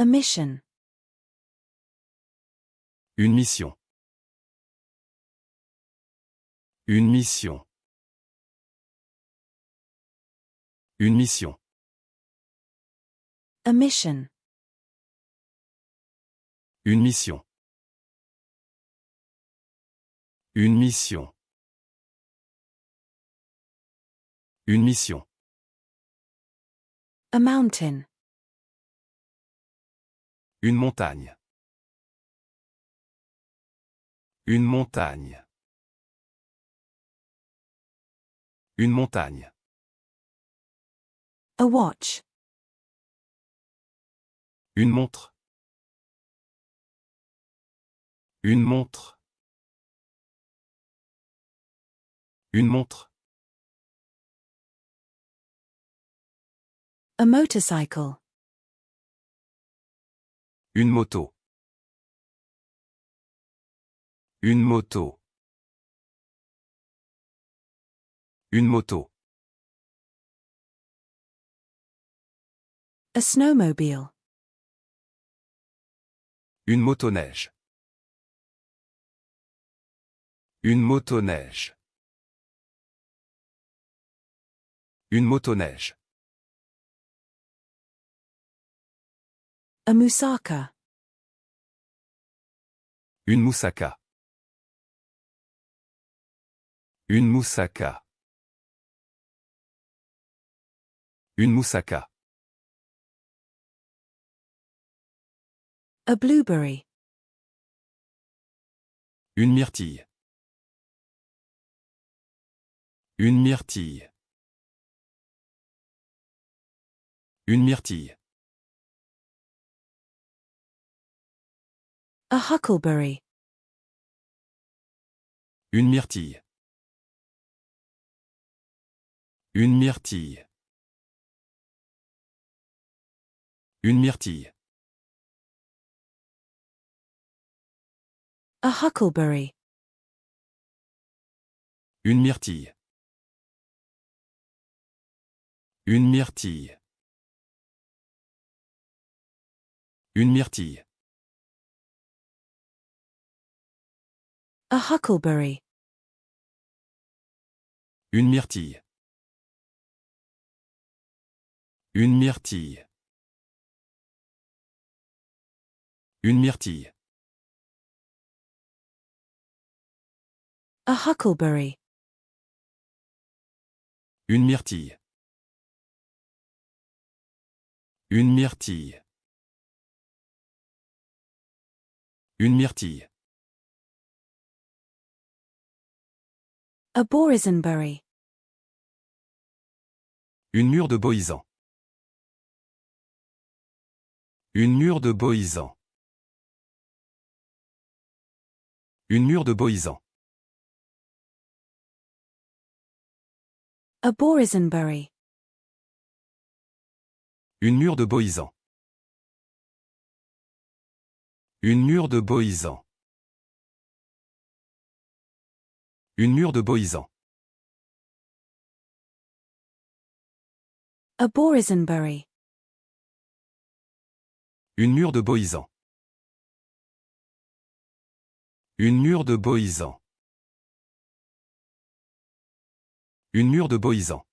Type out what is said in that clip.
A mission. Une mission. Une mission. Une mission. A mission. Une mission. Une mission. Une mission. A mountain. Une montagne. Une montagne. Une montagne. A watch. Une montre. Une montre. Une montre. A motorcycle. Une moto. Une moto. Une moto. A snowmobile. Une motoneige. Une motoneige. Une motoneige. A moussaka. Une moussaka. Une moussaka. Une moussaka. A blueberry. Une myrtille. Une myrtille. Une myrtille. A huckleberry. Une myrtille. Une myrtille. Une myrtille. A huckleberry. Une myrtille. Une myrtille. Une myrtille. A huckleberry. Une myrtille. Une myrtille. Une myrtille. A huckleberry. Une myrtille. Une myrtille. Une myrtille. A boysenberry. Une mûre de boysan. Une mûre de boysan. Une mûre de boysan. A boysenberry. Une mûre de boysan. Une mûre de boysan. Une mûre de boysan. A boysenberry. Une mûre de boysan. Une mûre de boysan. Une mûre de boysan.